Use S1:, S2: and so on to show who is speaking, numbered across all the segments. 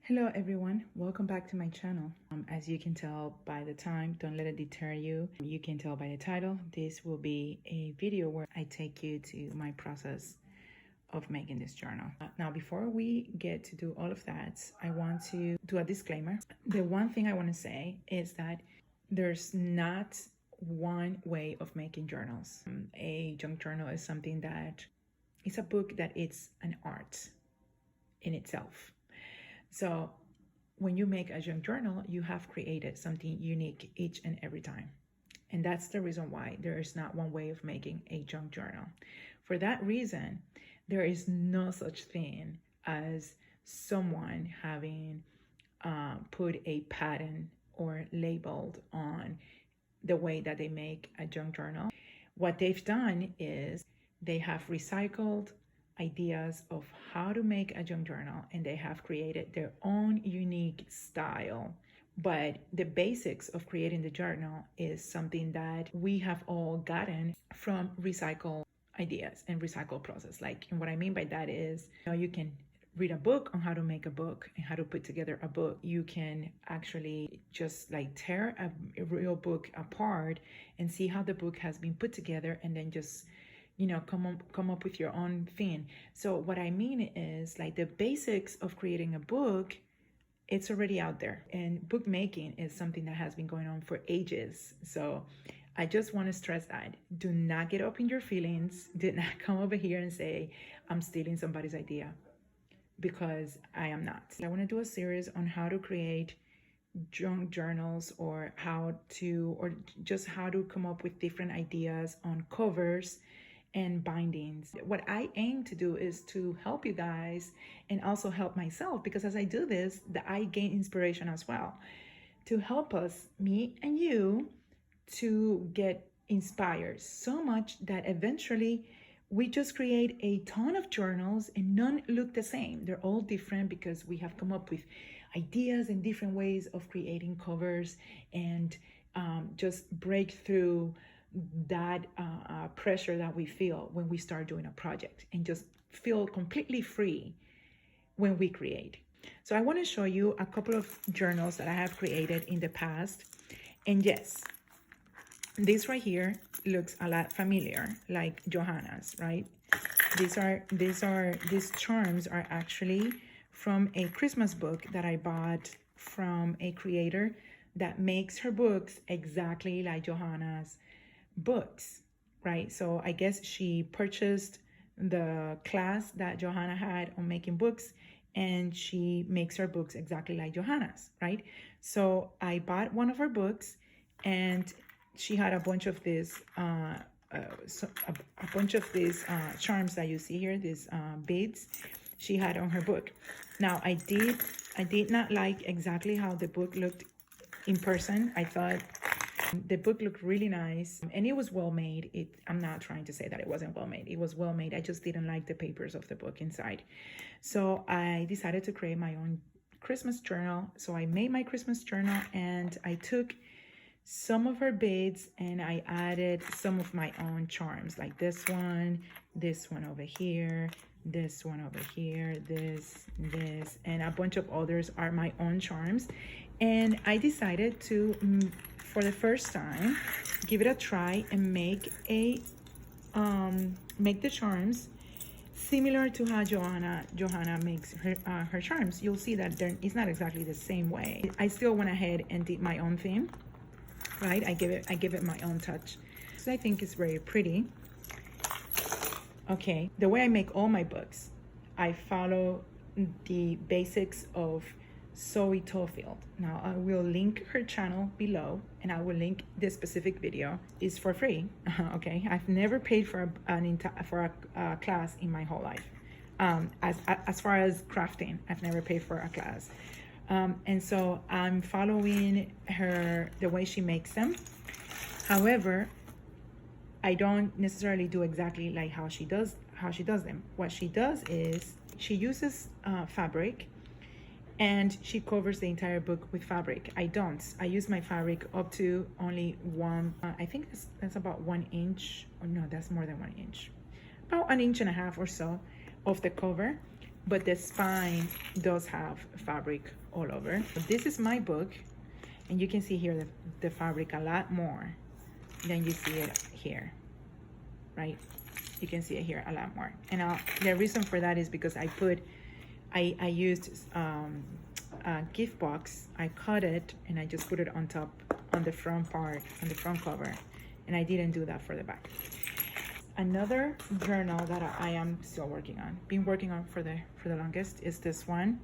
S1: Hello everyone, welcome back to my channel. As you can tell by the time, don't let it deter you. You can tell by the title, this will be a video where I take you to my process of making this journal. Now, before we get to do all of that, I want to do a disclaimer. The one thing I want to say is that there's not one way of making journals. A junk journal is something that it's a book that it's an art in itself. So when you make a junk journal, you have created something unique each and every time. And that's the reason why there is not one way of making a junk journal. For that reason, there is no such thing as someone having put a patent or labeled on the way that they make a junk journal. What they've done is they have recycled ideas of how to make a junk journal, and they have created their own unique style. But the basics of creating the journal is something that we have all gotten from recycled ideas and recycled process. And what I mean by that is, you can read a book on how to make a book and how to put together a book. You can actually just tear a real book apart and see how the book has been put together, and then just come up with your own thing. So what I mean is the basics of creating a book, it's already out there, and bookmaking is something that has been going on for ages. So I just want to stress that do not get up in your feelings. Do not come over here and say I'm stealing somebody's idea, because I am not. I want to do a series on how to create junk journals, or just how to come up with different ideas on covers and bindings. What I aim to do is to help you guys and also help myself, because as I do this, I gain inspiration as well, to help us, me and you, to get inspired so much that eventually we just create a ton of journals and none look the same. They're all different because we have come up with ideas and different ways of creating covers, and just break through that pressure that we feel when we start doing a project, and just feel completely free when we create. So I want to show you a couple of journals that I have created in the past. And yes, this right here looks a lot familiar, like Johanna's, right? These charms are actually from a Christmas book that I bought from a creator that makes her books exactly like Johanna's books, right? So I guess she purchased the class that Johanna had on making books, and she makes her books exactly like Johanna's, right? So I bought one of her books, and she had a bunch of these charms that you see here, these beads she had on her book. Now I did not like exactly how the book looked in person. I thought the book looked really nice, and it was well made. I'm not trying to say that it wasn't well made. It was well made. I just didn't like the papers of the book inside. So I decided to create my own Christmas journal. So I made my Christmas journal, and I took some of her beads and I added some of my own charms, like this one over here, this one over here, this, and a bunch of others are my own charms. And I decided to, for the first time, give it a try and make the charms similar to how Johanna makes her charms. You'll see that it's not exactly the same way. I still went ahead and did my own theme, right? I give it my own touch. So I think it's very pretty. Okay, the way I make all my books, I follow the basics of Zoe Tofield. Now I will link her channel below, and I will link this specific video. It's for free. Okay, I've never paid for a class in my whole life. As far as crafting, I've never paid for a class. And so I'm following the way she makes them. However, I don't necessarily do exactly like how she does them. What she does is she uses fabric, and she covers the entire book with fabric. I don't. I use my fabric up to only one. I think that's about 1 inch. Or no, that's more than 1 inch. About 1.5 inches or so of the cover. but the spine does have fabric all over. This is my book, and you can see here the fabric a lot more than you see it here, right? You can see it here a lot more. And the reason for that is because I used a gift box. I cut it and I just put it on top, on the front part, on the front cover, and I didn't do that for the back. Another journal that I am still working on, been working on for the longest, is this one.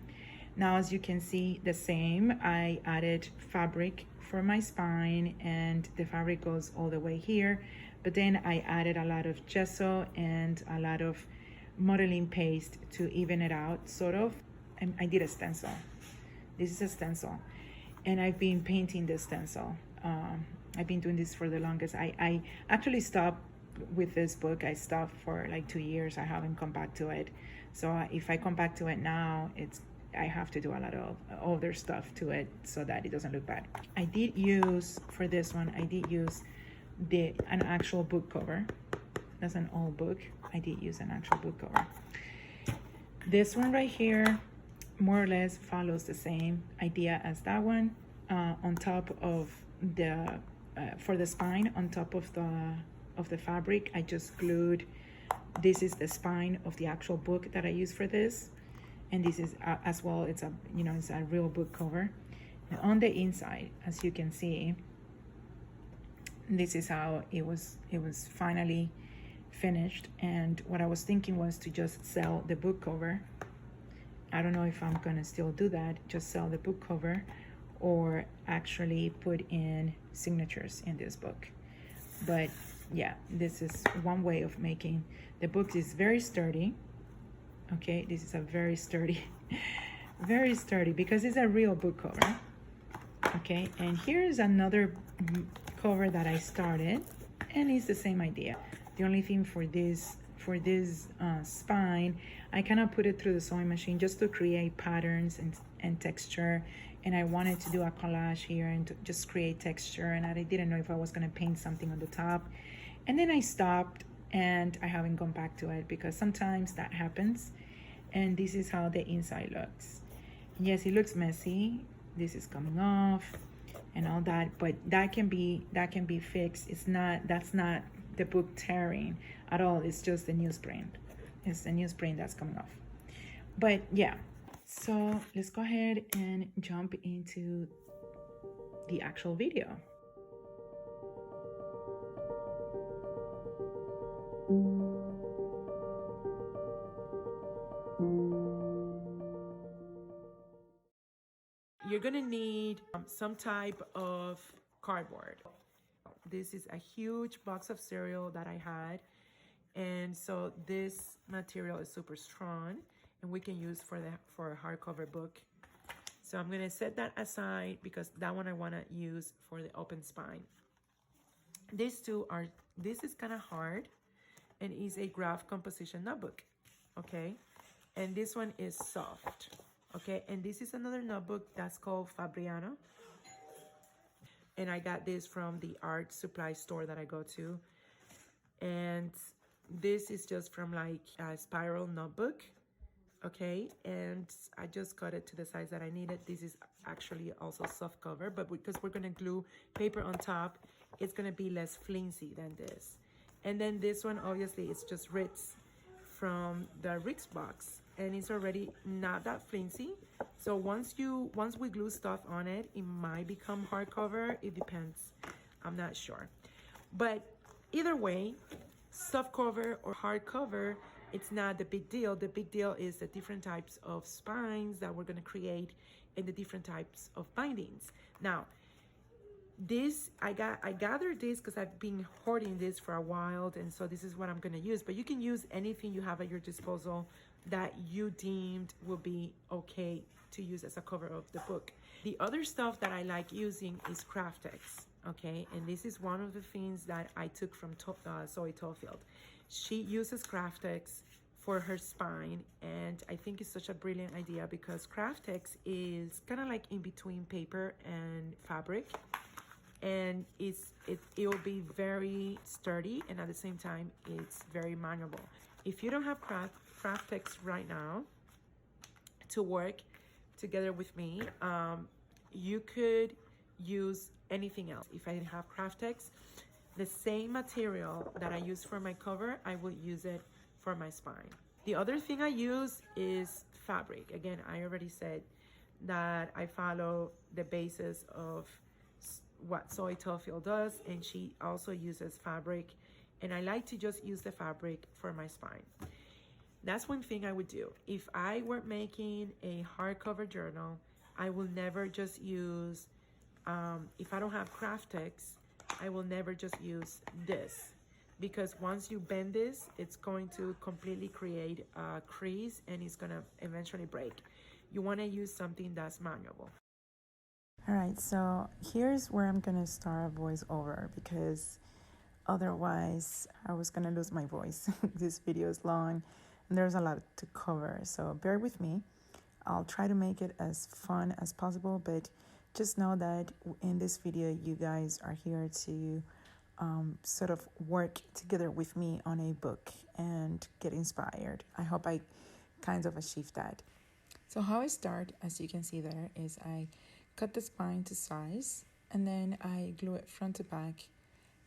S1: Now, as you can see, the same, I added fabric for my spine, and the fabric goes all the way here, but then I added a lot of gesso and a lot of modeling paste to even it out, sort of. And I did a stencil. This is a stencil, and I've been painting this stencil. I've been doing this for the longest. I actually stopped with this book. I stopped for like 2 years. I haven't come back to it. So if I come back to it now, I have to do a lot of other stuff to it so that it doesn't look bad. I did use, for this one, I did use an actual book cover. That's an old book. I did use an actual book cover. This one right here more or less follows the same idea as that one. On top of the for the spine, on top of the fabric, I just glued. This is the spine of the actual book that I use for this, and this is as well. It's a real book cover. And on the inside, as you can see, this is how it was finally finished. And what I was thinking was to just sell the book cover. I don't know if I'm gonna still do that, just sell the book cover, or actually put in signatures in this book. But yeah, this is one way of making the book. Is very sturdy. Okay, this is a very sturdy very sturdy, because it's a real book cover. Okay, and here's another cover that I started, and it's the same idea. The only thing for this spine, I cannot put it through the sewing machine just to create patterns and texture. And I wanted to do a collage here and to just create texture, and I didn't know if I was going to paint something on the top. And then I stopped, and I haven't gone back to it because sometimes that happens. And this is how the inside looks. Yes, it looks messy. This is coming off and all that, but that can be fixed. That's not the book tearing at all. It's just the newsprint. It's the newsprint that's coming off. But yeah, so let's go ahead and jump into the actual video. You're gonna need some type of cardboard. This is a huge box of cereal that I had, and so this material is super strong, and we can use for a hardcover book. So I'm gonna set that aside because that one I wanna use for the open spine. This is kind of hard, and is a graph composition notebook, okay? And this one is soft, okay? And this is another notebook that's called Fabriano. And I got this from the art supply store that I go to. And this is just from like a spiral notebook, okay? And I just cut it to the size that I needed. This is actually also soft cover, but because we're gonna glue paper on top, it's gonna be less flimsy than this. And then this one, obviously, it's just Ritz from the Ritz box, and it's already not that flimsy. So once we glue stuff on it, it might become hardcover. It depends. I'm not sure. But either way, soft cover or hardcover, it's not the big deal. The big deal is the different types of spines that we're gonna create and the different types of bindings. Now, this, I gathered this because I've been hoarding this for a while, and so this is what I'm gonna use. But you can use anything you have at your disposal that you deemed will be okay to use as a cover of the book. The other stuff that I like using is Craftex, okay? And this is one of the things that I took from Zoe Tofield. She uses Craftex for her spine, and I think it's such a brilliant idea because Craftex is kind of like in between paper and fabric, and it will be very sturdy, and at the same time it's very malleable. If you don't have Craftex right now,
S2: to work together with me. You could use anything else. If I have Craftex, the same material that I use for my cover, I will use it for my spine. The other thing I use is fabric. Again, I already said that I follow the basis of what Soy Tofiel does, and she also uses fabric, and I like to just use the fabric for my spine. That's one thing I would do. If I were making a hardcover journal, I will never just use, if I don't have Craftex, I will never just use this, because once you bend this, it's going to completely create a crease and it's gonna eventually break. You wanna use something that's malleable.
S1: All right, so here's where I'm gonna start a voiceover because otherwise I was gonna lose my voice. This video is long and there's a lot to cover, so bear with me. I'll try to make it as fun as possible, but just know that in this video you guys are here to sort of work together with me on a book and get inspired. I hope I kind of achieve that. So how I start, as you can see there, is I cut the spine to size and then I glue it front to back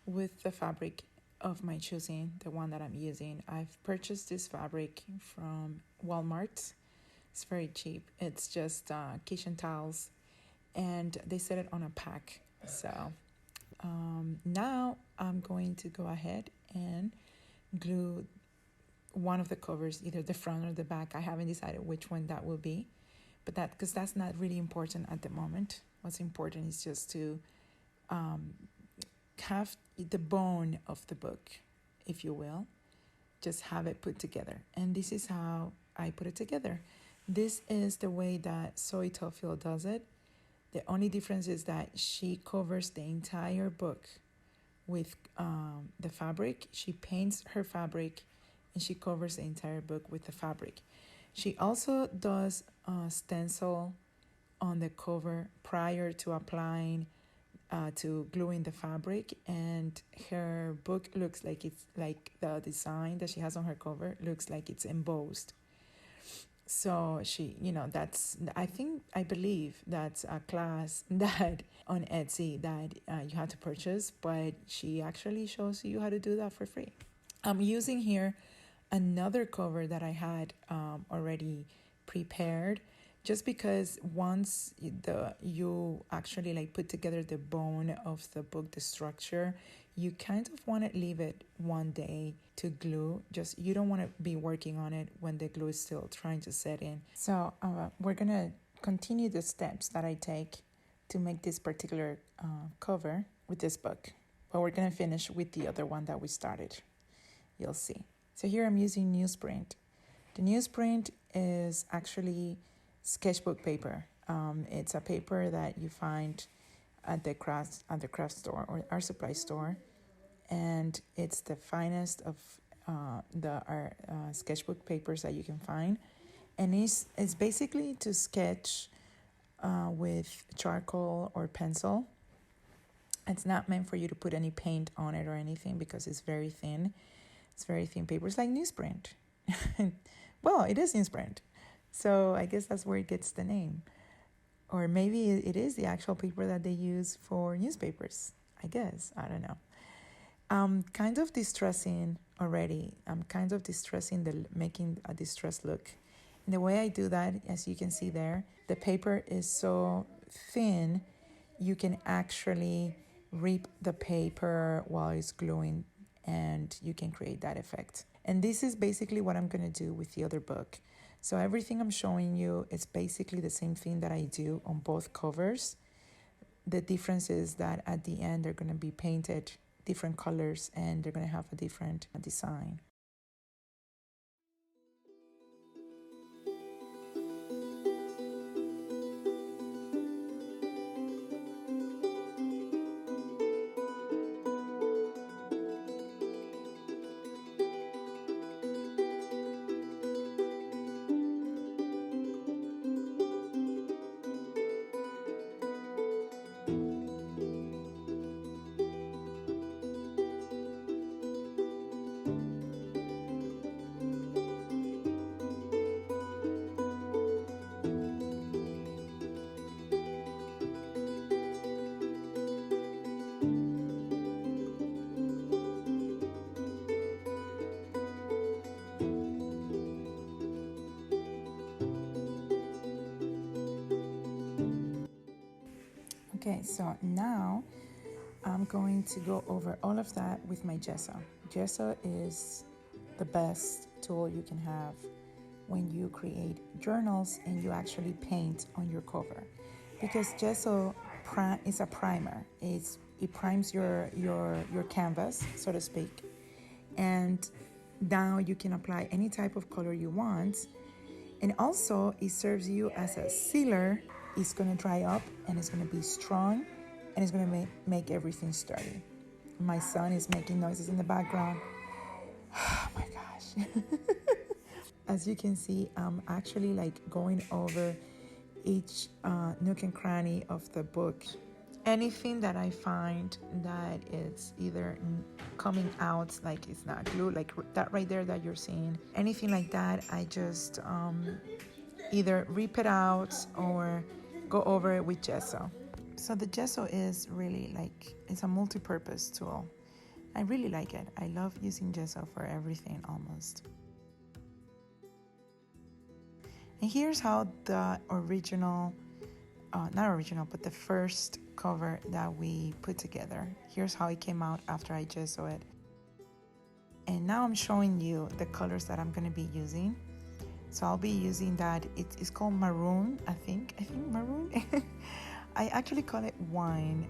S1: with the fabric of my choosing, the one that I'm using. I've purchased this fabric from Walmart. It's very cheap. It's just kitchen towels and they set it on a pack. So now I'm going to go ahead and glue one of the covers, either the front or the back. I haven't decided which one that will be, but because that's not really important at the moment. What's important is just to have the bone of the book, if you will, just have it put together. And this is how I put it together. This is the way that Soy Tofiel does it. The only difference is that she covers the entire book with the fabric. She paints her fabric and she covers the entire book with the fabric. She also does a stencil on the cover prior to applying, to gluing the fabric, and her book looks like it's like the design that she has on her cover looks like it's embossed. So she, I believe that's a class that on Etsy that you have to purchase, but she actually shows you how to do that for free. I'm using here another cover that I had already prepared, just because once you actually like put together the bone of the book, the structure, you kind of want to leave it one day to glue. Just you don't want to be working on it when the glue is still trying to set in. So we're gonna continue the steps that I take to make this particular cover with this book, but we're gonna finish with the other one that we started. You'll see. So here I'm using newsprint. The newsprint is actually sketchbook paper. It's a paper that you find at the craft store or art supply store, and it's the finest of the sketchbook papers that you can find. And it's basically to sketch with charcoal or pencil. It's not meant for you to put any paint on it or anything because it's very thin. It's very thin paper. It's like newsprint. Well, it is newsprint. So I guess that's where it gets the name. Or maybe it is the actual paper that they use for newspapers. I guess. I don't know. I'm kind of distressing already. I'm kind of distressing, making a distressed look. And the way I do that, as you can see there, the paper is so thin, you can actually rip the paper while it's gluing, and you can create that effect. And this is basically what I'm going to do with the other book. So everything I'm showing you is basically the same thing that I do on both covers. The difference is that at the end, they're going to be painted different colors and they're going to have a different design. Okay, so now I'm going to go over all of that with my gesso. Gesso is the best tool you can have when you create journals and you actually paint on your cover, because gesso is a primer. It primes your canvas, so to speak, and now you can apply any type of color you want. And also it serves you as a sealer. It's going to dry up and it's going to be strong and it's going to make everything sturdy. My son is making noises in the background. Oh my gosh. As you can see, I'm actually like going over each nook and cranny of the book. Anything that I find that it's either coming out, like it's not glue, like that right there that you're seeing, anything like that, I just either rip it out or go over it with gesso. So the gesso is really like, it's a multi-purpose tool. I really like it. I love using gesso for everything almost. And here's how the original, not original, but the first cover that we put together. Here's how it came out after I gesso it. And now I'm showing you the colors that I'm going to be using. So I'll be using that. It's called maroon, I think maroon. I actually call it wine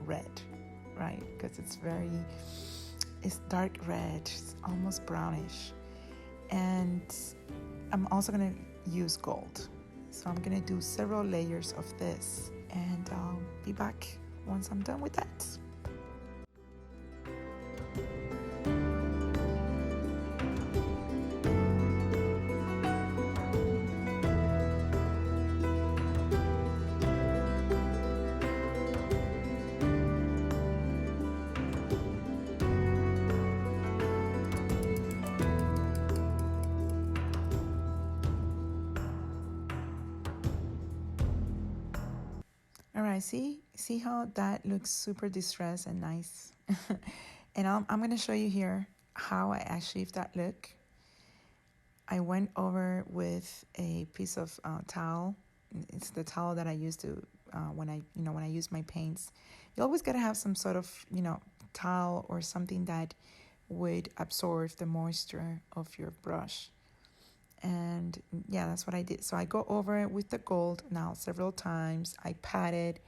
S1: red, right? Because it's dark red, it's almost brownish. And I'm also going to use gold. So I'm going to do several layers of this, and I'll be back once I'm done with that. All right, see how that looks super distressed and nice. And I'm going to show you here how I achieved that look. I went over with a piece of towel. It's the towel that I use to when I use my paints. You always got to have some sort of towel or something that would absorb the moisture of your brush. And yeah, that's what I did. So I go over it with the gold now several times. I pat it,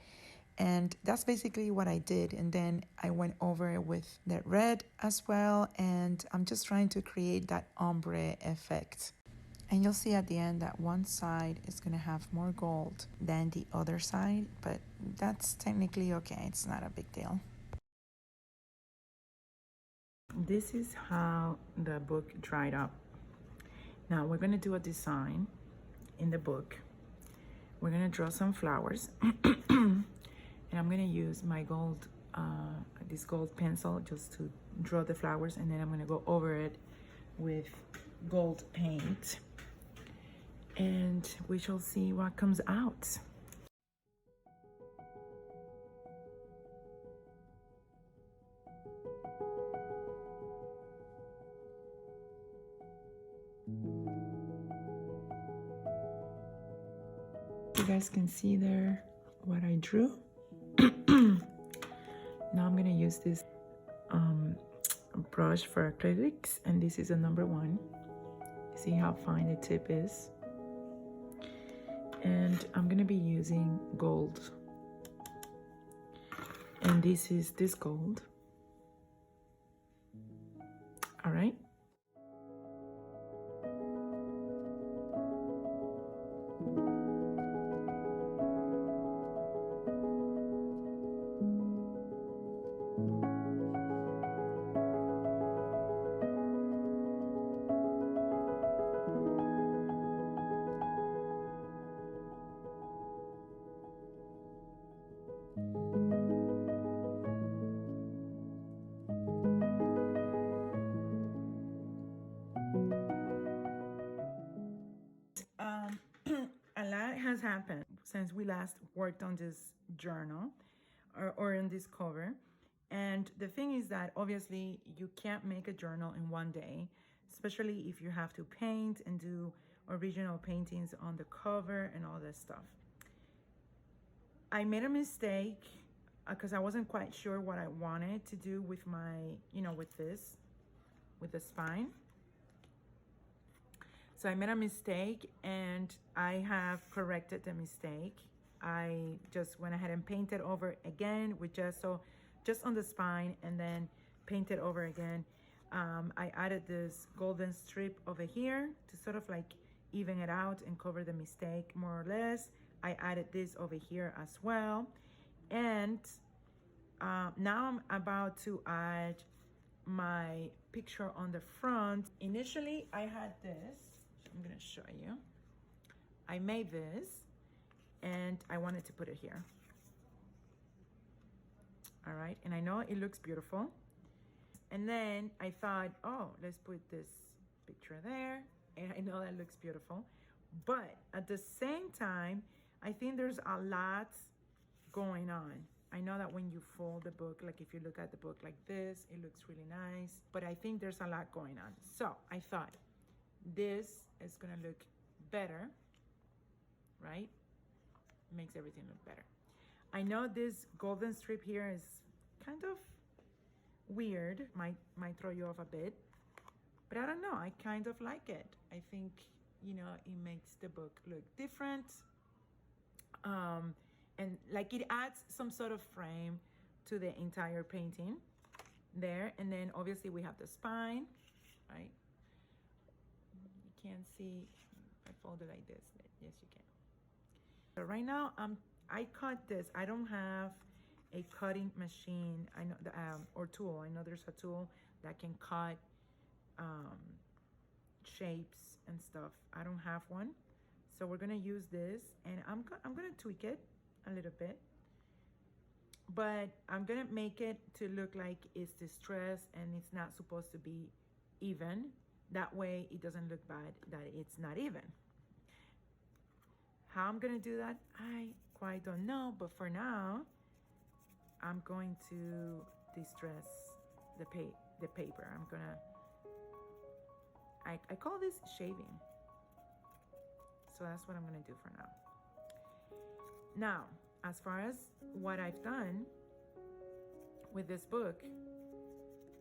S1: and that's basically what I did. And then I went over it with the red as well, and I'm just trying to create that ombre effect. And you'll see at the end that one side is going to have more gold than the other side, but that's technically okay. It's not a big deal. This is how the book dried up. Now we're going to do a design in the book. We're going to draw some flowers. And I'm going to use my gold, this gold pencil just to draw the flowers. And then I'm going to go over it with gold paint. And we shall see what comes out. You guys can see there what I drew. Now I'm going to use this brush for acrylics, and this is a number 1. See how fine the tip is. And I'm going to be using gold, and this is this gold. All right. A lot has happened since we last worked on this journal or on this cover. And the thing is that obviously you can't make a journal in one day, especially if you have to paint and do original paintings on the cover and all that stuff.
S2: I made a mistake because I wasn't quite sure what I wanted to do with my, with the spine. So I made a mistake and I have corrected the mistake. I just went ahead and painted over again with gesso, just on the spine, and then painted over again. I added this golden strip over here to sort of like even it out and cover the mistake more or less. I added this over here as well. And now I'm about to add my picture on the front. Initially, I had this. I'm gonna show you. I made this and I wanted to put it here. All right, and I know it looks beautiful. And then I thought, oh, let's put this picture there. And I know that looks beautiful. But at the same time, I think there's a lot going on. I know that when you fold the book, like if you look at the book like this, it looks really nice. But I think there's a lot going on. So I thought this is gonna look better, right? Makes everything look better. I know this golden strip here is kind of weird, might throw you off a bit, but I don't know, I kind of like it. I think, it makes the book look different, and like it adds some sort of frame to the entire painting there. And then obviously we have the spine, right? You can't see if I fold it like this. Yes, you can. So right now I cut this. I don't have a cutting machine, I know, or tool. I know there's a tool that can cut shapes and stuff. I don't have one, so we're gonna use this, and I'm gonna tweak it a little bit, but I'm gonna make it to look like it's distressed and it's not supposed to be even. That way it doesn't look bad that it's not even. How I'm gonna do that, I quite don't know, but for now I'm going to distress the paper. I'm gonna, I call this shaving. So that's what I'm gonna do for now. Now, as far as what I've done with this book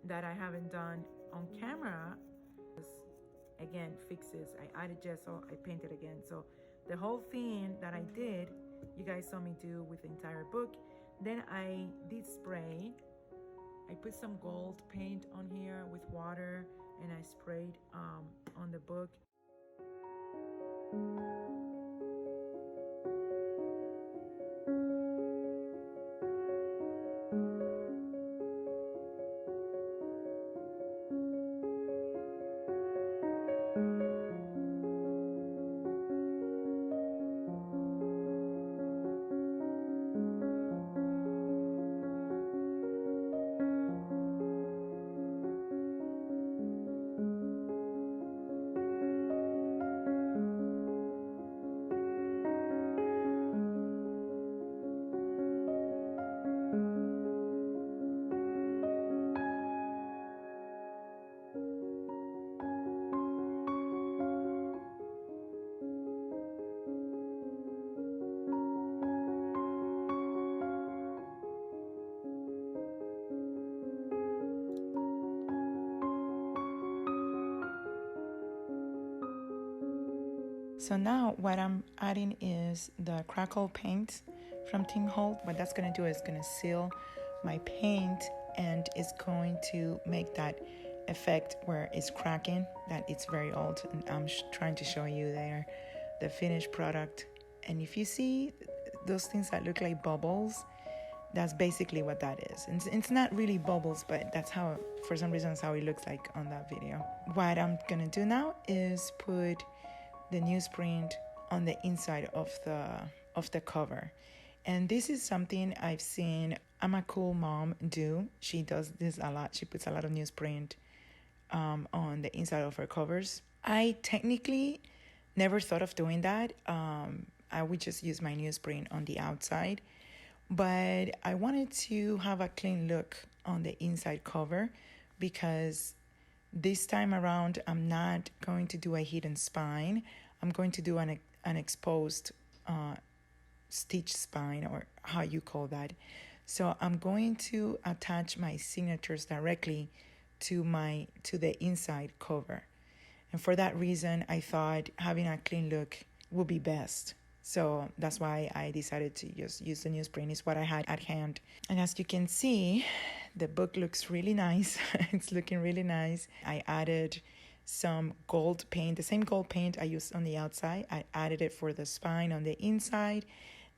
S2: that I haven't done on camera, again, fixes. I added gesso, I painted again. So the whole thing that I did, you guys saw me do with the entire book. Then I did spray. I put some gold paint on here with water, and I sprayed on the book. So now what I'm adding is the crackle paint from Tim Holt. What that's going to do is going to seal my paint, and it's going to make that effect where it's cracking, that it's very old. And I'm trying to show you there the finished product. And if you see those things that look like bubbles, that's basically what that is. And it's not really bubbles, but that's how, for some reason, that's how it looks like on that video. What I'm going to do now is put the newsprint on the inside of the cover. And this is something I've seen I'm a Cool Mom do. She does this a lot. She puts a lot of newsprint on the inside of her covers. I technically never thought of doing that. I would just use my newsprint on the outside, but I wanted to have a clean look on the inside cover, because this time around, I'm not going to do a hidden spine. I'm going to do an exposed
S1: stitch spine, or how you call that. So I'm going to attach my signatures directly to the inside cover. And for that reason, I thought having a clean look would be best. So that's why I decided to just use the newsprint. It's what I had at hand. And as you can see, the book looks really nice. It's looking really nice. I added some gold paint, the same gold paint I used on the outside. I added it for the spine on the inside.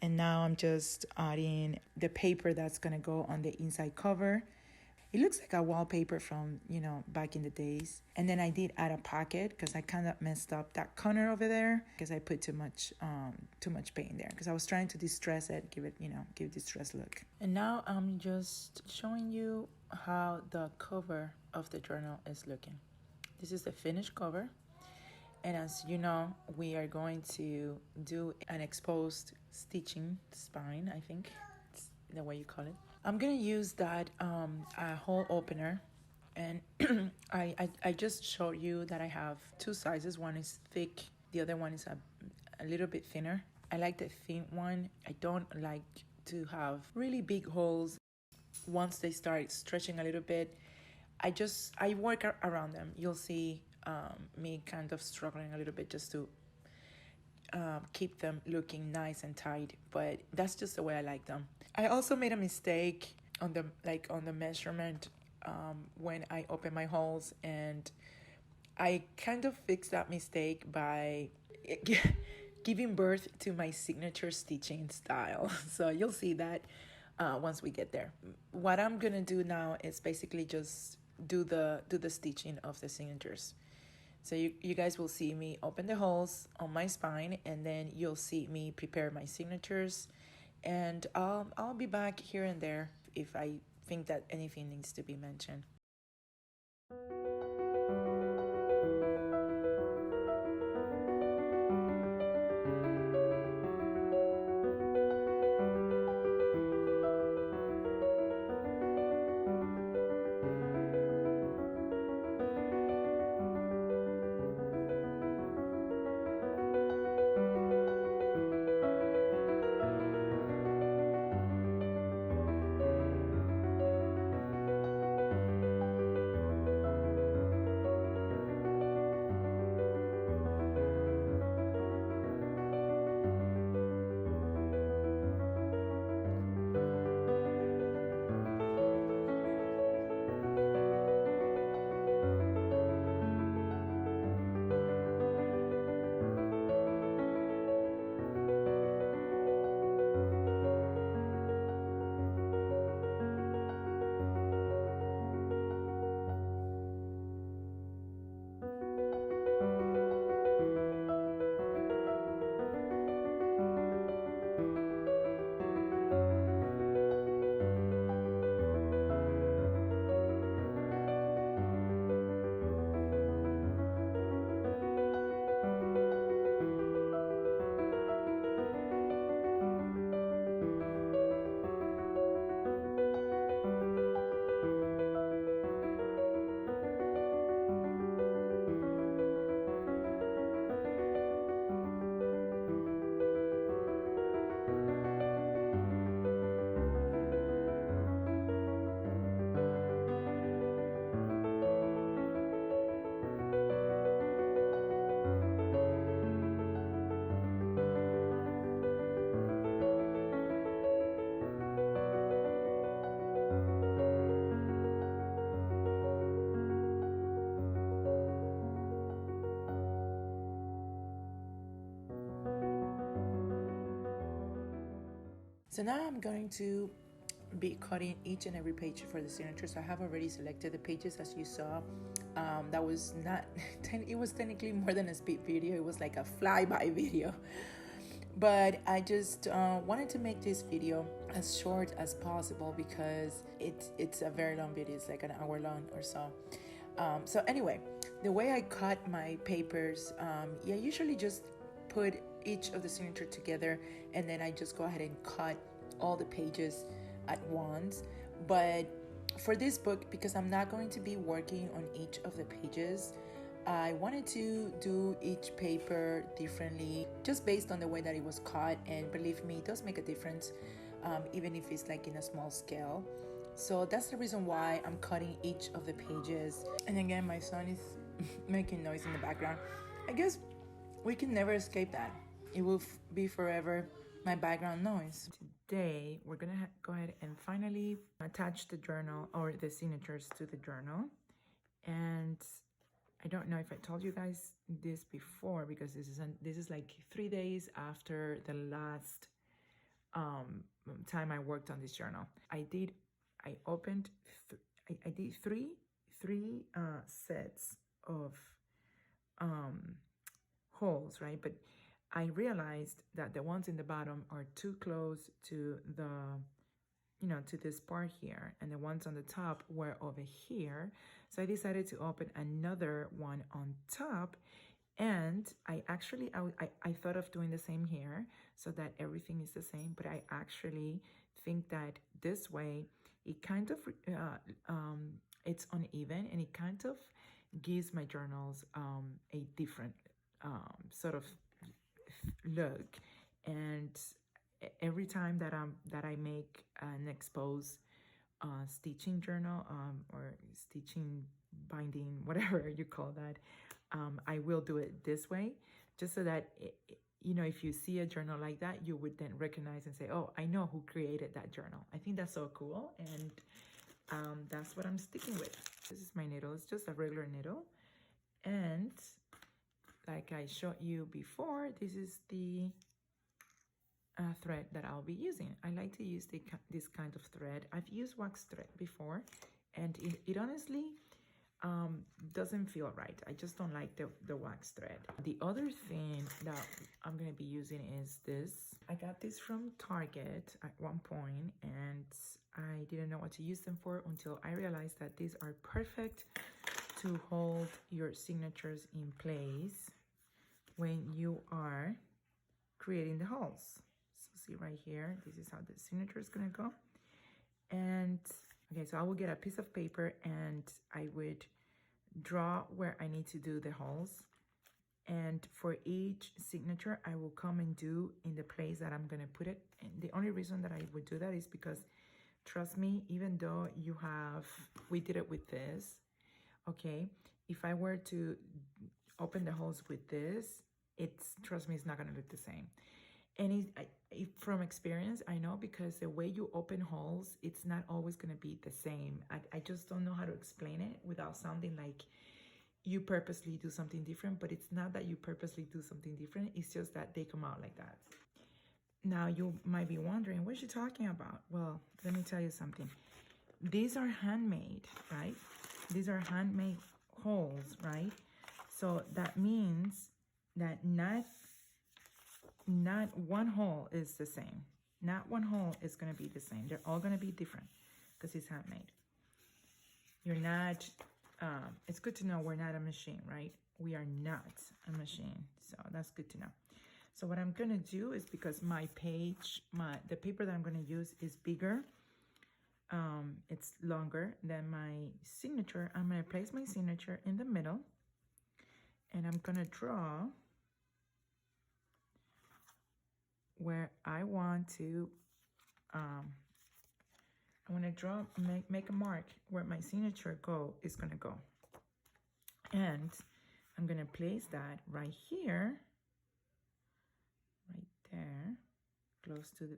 S1: And now I'm just adding the paper that's going to go on the inside cover. It looks like a wallpaper from, back in the days. And then I did add a pocket because I kind of messed up that corner over there because I put too much paint there because I was trying to distress it, give it distress look. And now I'm just showing you how the cover of the journal is looking. This is the finished cover. And as you know, we are going to do an exposed stitching spine, I think it's the way you call it. I'm going to use that a hole opener, and I just showed you that I have two sizes. One is thick, the other one is a little bit thinner. I like the thin one. I don't like to have really big holes. Once they start stretching a little bit, I work around them. You'll see me kind of struggling a little bit just to keep them looking nice and tight, but that's just the way I like them. I also made a mistake on the measurement when I opened my holes, and I kind of fixed that mistake by giving birth to my signature stitching style. So you'll see that once we get there. What I'm gonna do now is basically just do the stitching of the signatures. So you guys will see me open the holes on my spine, and then you'll see me prepare my signatures. And I'll be back here and there if I think that anything needs to be mentioned. So now I'm going to be cutting each and every page for the signatures. I have already selected the pages, as you saw. That was not, it was technically more than a speed video. It was like a flyby video. But I just wanted to make this video as short as possible because it's a very long video. It's like an hour long or so. So anyway, the way I cut my papers, I usually just put each of the signature together, and then I just go ahead and cut all the pages at once. But for this book, because I'm not going to be working on each of the pages, I wanted to do each paper differently, just based on the way that it was cut, and believe me, it does make a difference, even if it's like in a small scale. So that's the reason why I'm cutting each of the pages. And again, my son is making noise in the background. I guess we can never escape that. It will be forever my background noise. Today, we're gonna go ahead and finally attach the journal or the signatures to the journal. And I don't know if I told you guys this before, because this is like 3 days after the last time I worked on this journal. I did three sets of holes, right? But I realized that the ones in the bottom are too close to the, to this part here, and the ones on the top were over here. So I decided to open another one on top, and I thought of doing the same here so that everything is the same, but I actually think that this way it kind of it's uneven, and it kind of gives my journals a different sort of look. And every time that I make an exposed stitching journal or stitching binding, whatever you call that, I will do it this way, just so that if you see a journal like that, you would then recognize and say, oh, I know who created that journal. I think that's so cool, and that's what I'm sticking with. This is my needle. It's just a regular needle, and like I showed you before, this is the thread that I'll be using. I like to use this kind of thread. I've used wax thread before, and it honestly doesn't feel right. I just don't like the wax thread. The other thing that I'm gonna be using is this. I got this from Target at one point, and I didn't know what to use them for until I realized that these are perfect to hold your signatures in place when you are creating the holes. So see right here, this is how the signature is gonna go. And okay, so I will get a piece of paper and I would draw where I need to do the holes. And for each signature, I will come and do in the place that I'm gonna put it. And the only reason that I would do that is because, trust me, even though we did it with this, okay, if I were to open the holes with this, trust me, it's not gonna look the same. And from experience, I know, because the way you open holes, it's not always gonna be the same. I just don't know how to explain it without sounding like you purposely do something different, but it's not that you purposely do something different, it's just that they come out like that. Now, you might be wondering, what is she talking about? Well, let me tell you something. These are handmade, right? These are handmade holes, right? So that means that not one hole is the same. Not one hole is going to be the same. They're all going to be different because it's handmade. You're not, it's good to know we're not a machine, right? We are not a machine. So that's good to know. So what I'm going to do is, because the paper that I'm going to use is bigger, it's longer than my signature, I'm going to place my signature in the middle, and I'm going to draw where I want to, I want to make a mark where my signature is going to go. And I'm going to place that right here, right there, close to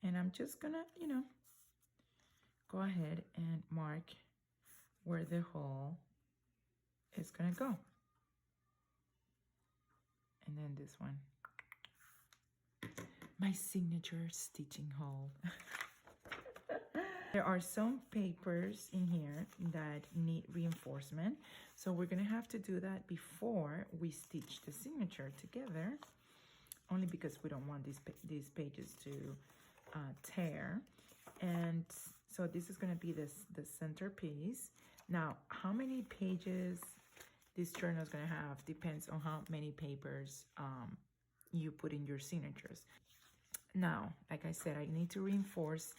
S1: and I'm just going to, go ahead and mark where the hole is going to go. And then this one, my signature stitching hole. There are some papers in here that need reinforcement, so we're gonna have to do that before we stitch the signature together, only because we don't want these pages to tear. And so this is gonna be the centerpiece. Now, how many pages this journal is going to have depends on how many papers you put in your signatures. Now, like I said, I need to reinforce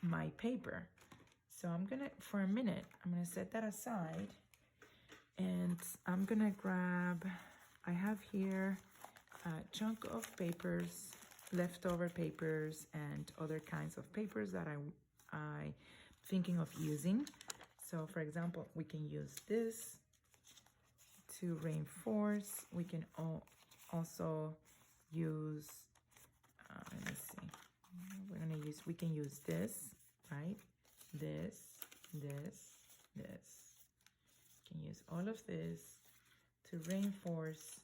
S1: my paper.
S2: So I'm gonna, for a minute, I'm gonna set that aside, and I'm gonna grab, I have here a chunk of papers, leftover papers and other kinds of papers that I thinking of using. So for example, we can use this to reinforce. We can also use, let me see, we can use this, right? This. You can use all of this to reinforce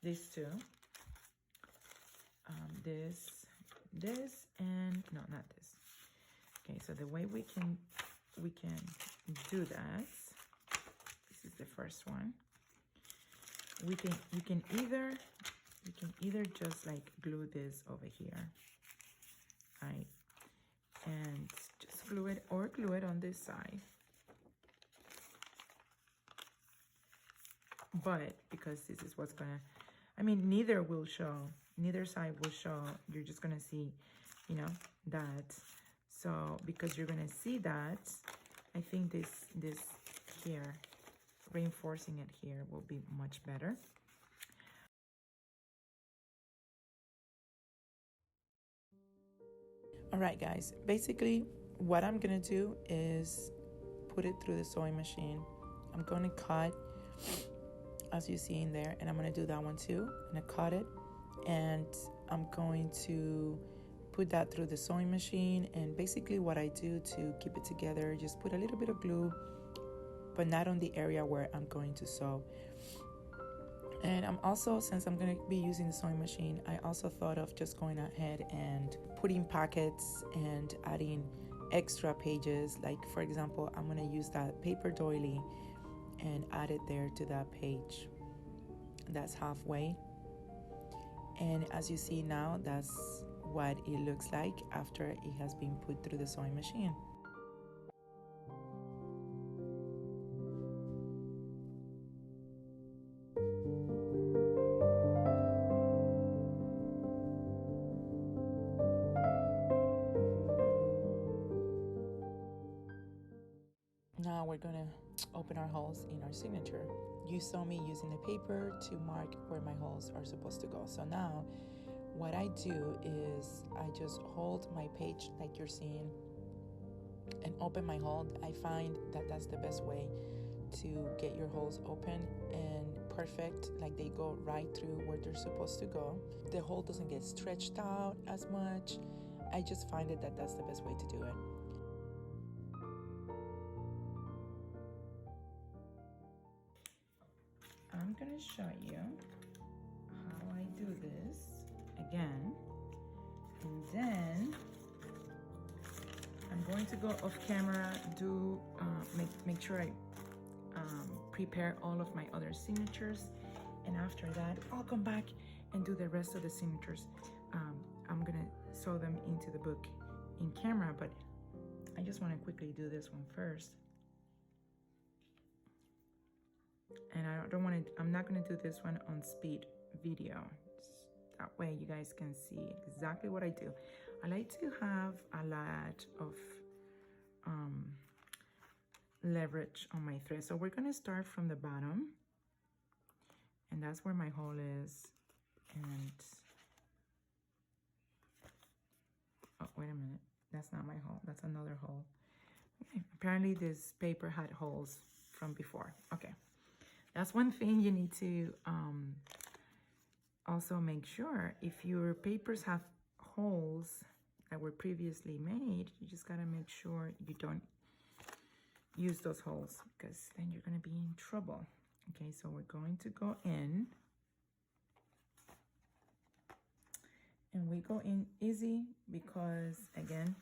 S2: these two. This, and no, not this. Okay, so the way we can do that, this is the first one. You can either just like glue this over here, right? And just glue it, or glue it on this side. But because this is what's gonna, I mean, neither side will show. You're just gonna see, you know, that. So because you're gonna see that, I think this here, reinforcing it here, will be much better. All right, guys, basically what I'm gonna do is put it through the sewing machine. I'm gonna cut, as you see in there, and I'm gonna do that one too. I'm gonna cut it, and I'm going to put that through the sewing machine. And basically what I do to keep it together, just put a little bit of glue, but not on the area where I'm going to sew. And I'm also, since I'm going to be using the sewing machine, I also thought of just going ahead and putting pockets and adding extra pages. Like, for example, I'm going to use that paper doily and add it there to that page. That's halfway. And as you see now, that's what it looks like after it has been put through the sewing machine. Now we're gonna open our holes in our signature. You saw me using a paper to mark where my holes are supposed to go. So now what I do is I just hold my page like you're seeing and open my hole. I find that that's the best way to get your holes open and perfect, like they go right through where they're supposed to go. The hole doesn't get stretched out as much. I just find it that that's the best way to do it. I'm gonna show you how I do this again, and then I'm going to go off camera, do make sure I prepare all of my other signatures, and after that I'll come back and do the rest of the signatures. I'm gonna sew them into the book in camera, but I just want to quickly do this one first. And I'm not going to do this one on speed video. That way you guys can see exactly what I do. I like to have a lot of leverage on my thread. So we're going to start from the bottom, and that's where my hole is. And oh, wait a minute, that's not my hole, that's another hole. Okay. Apparently this paper had holes from before. Okay. That's one thing you need to also make sure. If your papers have holes that were previously made, you just gotta make sure you don't use those holes, because then you're gonna be in trouble. Okay, so we're going to go in, and we go in easy because, again,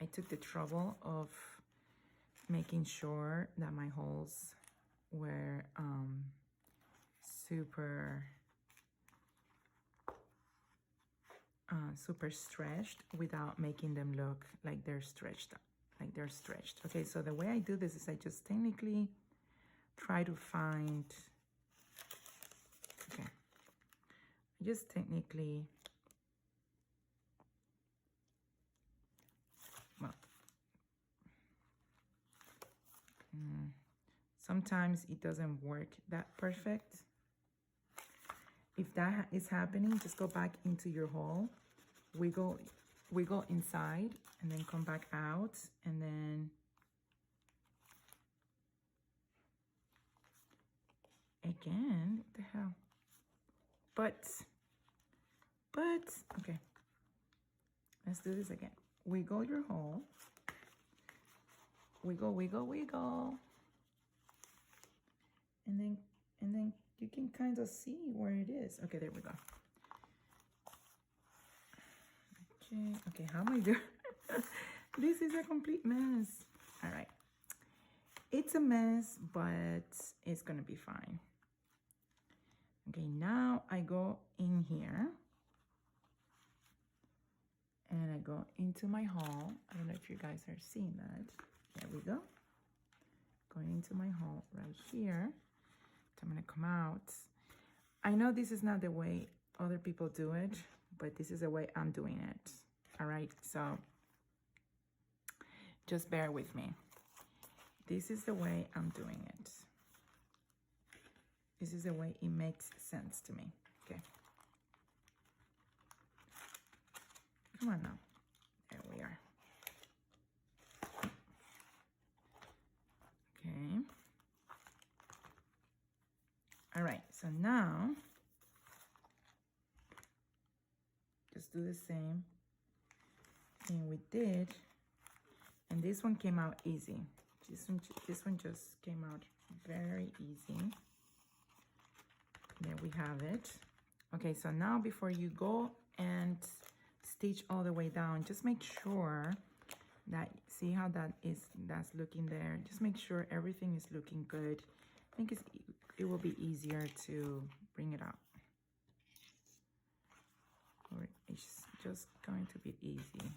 S2: I took the trouble of making sure that my holes were super stretched without making them look like they're stretched. Okay, so the way I do this is I just technically try to find, okay, I just technically, well,
S1: Sometimes it doesn't work that perfect. If that is happening, just go back into your hole, wiggle inside, and then come back out, and then again, what the hell? But, okay. Let's do this again. Wiggle your hole. Wiggle, wiggle, wiggle. And then you can kind of see where it is. Okay, there we go. Okay, how am I doing? This is a complete mess. All right. It's a mess, but it's gonna be fine. Okay, now I go in here and I go into my hole. I don't know if you guys are seeing that. There we go. Going into my hole right here. So I'm gonna come out. I know this is not the way other people do it, but this is the way I'm doing it. All right, so just bear with me. This is the way I'm doing it. This is the way it makes sense to me. Okay. Come on now. There we are. Okay. All right, so now just do the same thing we did, and this one came out easy. This one just came out very easy. There we have it. Okay, so now before you go and stitch all the way down, just make sure that, see how that's looking there. Just make sure everything is looking good. I think it will be easier to bring it out. Or it's just going to be easy.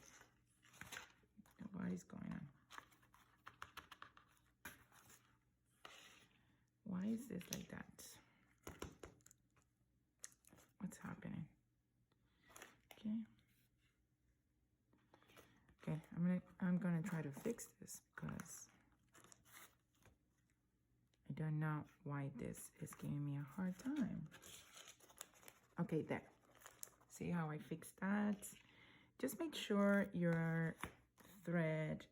S1: What is going on? Why is this like that? What's happening? Okay. Okay, I'm gonna try to fix this because I don't know why this is giving me a hard time. Okay, there. See how I fixed that? Just make sure your thread,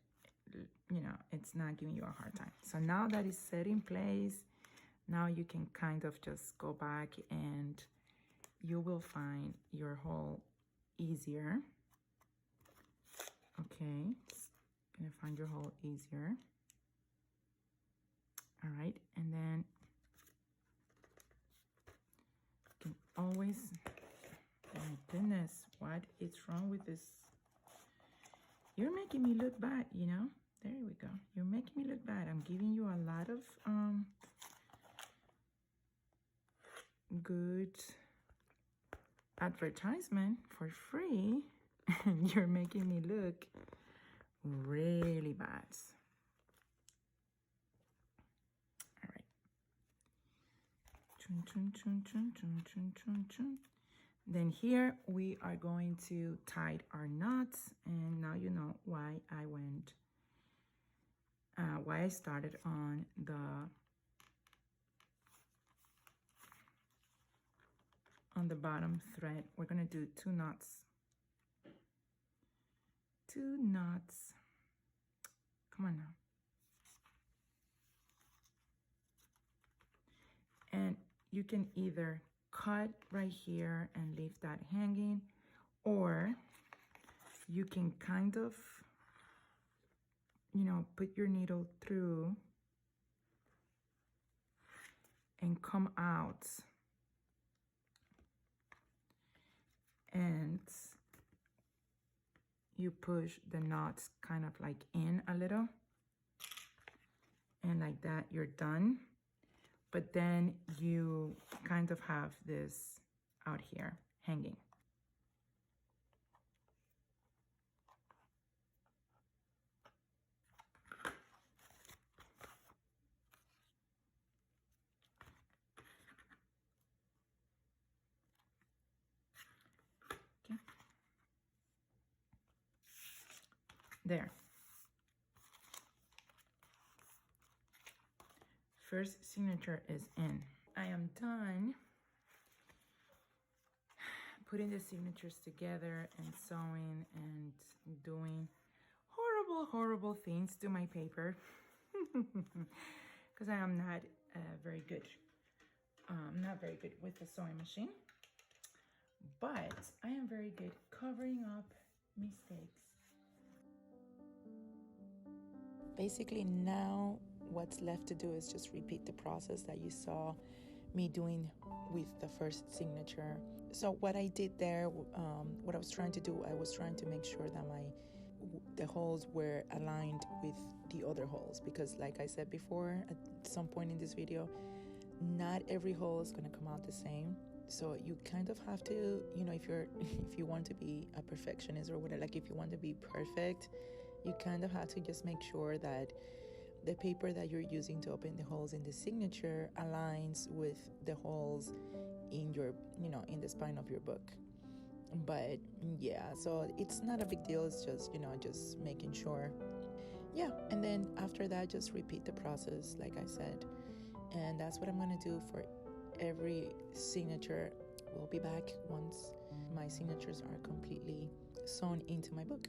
S1: you know, it's not giving you a hard time. So now that it's set in place, now you can kind of just go back and you will find your hole easier. Okay, gonna find your hole easier. All right, and then you can always, oh my goodness, what is wrong with this? You're making me look bad, you know? There we go. You're making me look bad. I'm giving you a lot of good advertisement for free. And you're making me look really bad. All right. Chun, chun, chun, chun, chun, chun, chun, chun. Then here we are going to tie our knots, and now you know why I went, why I started on the bottom thread. We're gonna do 2 knots. 2 knots. Come on now. And you can either cut right here and leave that hanging, or you can kind of, you know, put your needle through and come out, and you push the knots kind of like in a little, and like that you're done. But then you kind of have this out here hanging. Okay. There. first signature is in. I am done putting the signatures together and sewing and doing horrible things to my paper because I am not very good. Not very good with the sewing machine, but I am very good covering up mistakes. Basically, now what's left to do is just repeat the process that you saw me doing with the first signature. So what I did there, what I was trying to do, I was trying to make sure that the holes were aligned with the other holes, because like I said before at some point in this video, not every hole is going to come out the same. So you kind of have to, if you want to be a perfectionist or whatever, like if you want to be perfect, you kind of have to just make sure that the paper that you're using to open the holes in the signature aligns with the holes in your, in the spine of your book. But yeah, so it's not a big deal. It's just, just making sure. Yeah, and then after that, just repeat the process, like I said. And that's what I'm going to do for every signature. We'll be back once my signatures are completely sewn into my book.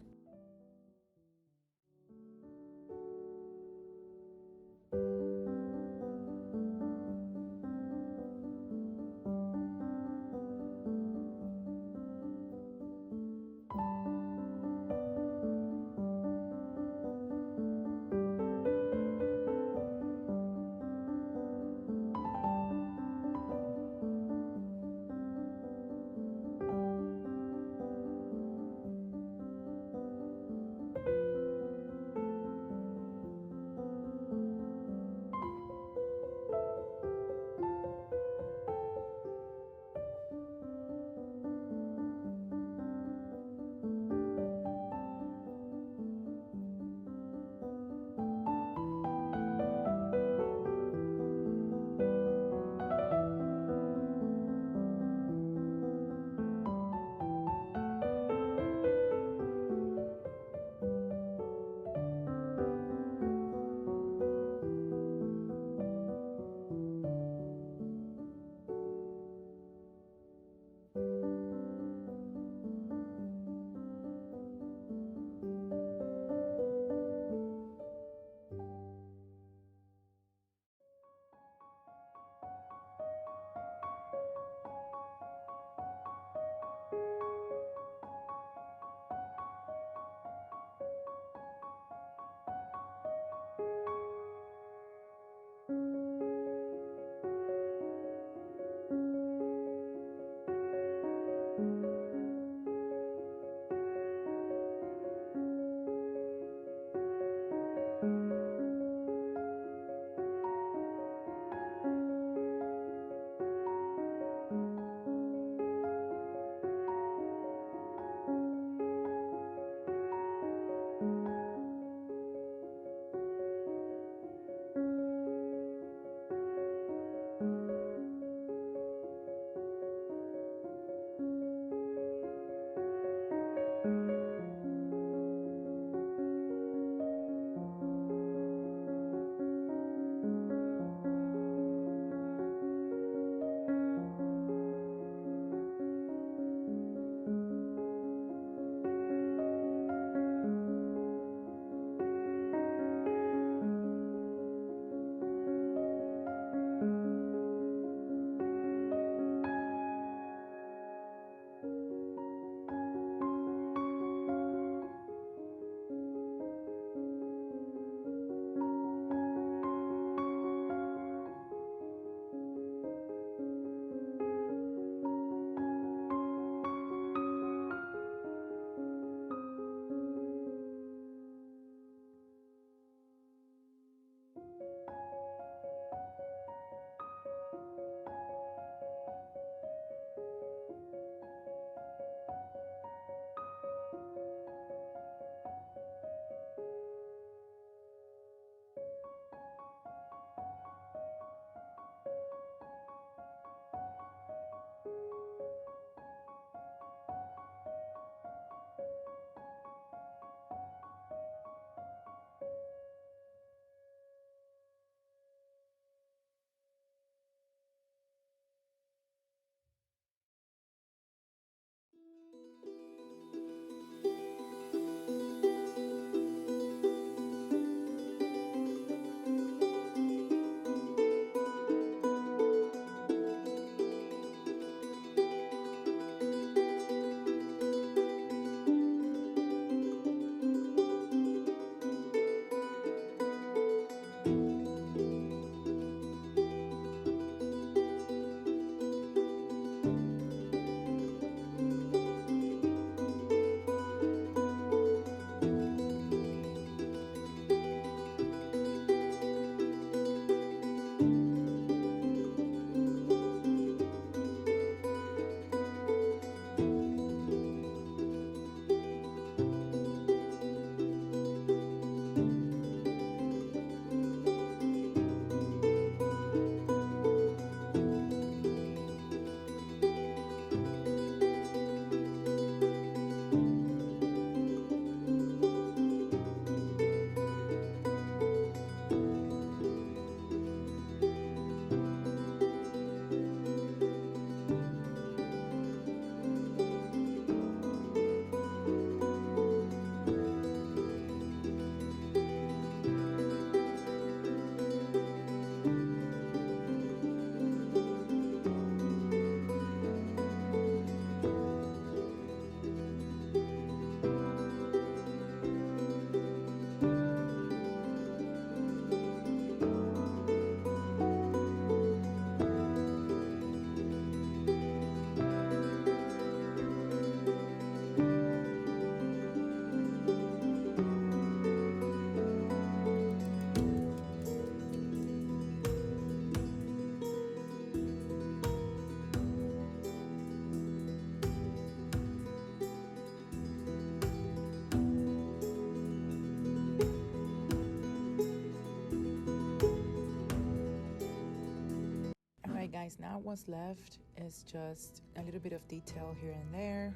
S1: what's left is just a little bit of detail here and there,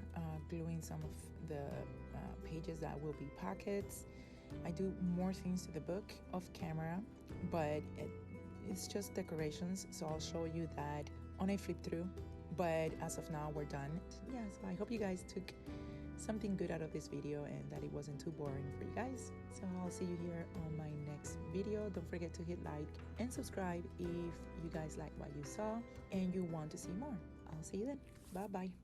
S1: gluing some of the pages that will be pockets. I do more things to the book off camera, but it's just decorations, so I'll show you that on a flip through. But as of now, we're done. Yeah, so I hope you guys took something good out of this video and that it wasn't too boring for you guys. So I'll see you here on my next video. Don't forget to hit like and subscribe if you guys like what you saw and you want to see more. I'll see you then. Bye bye.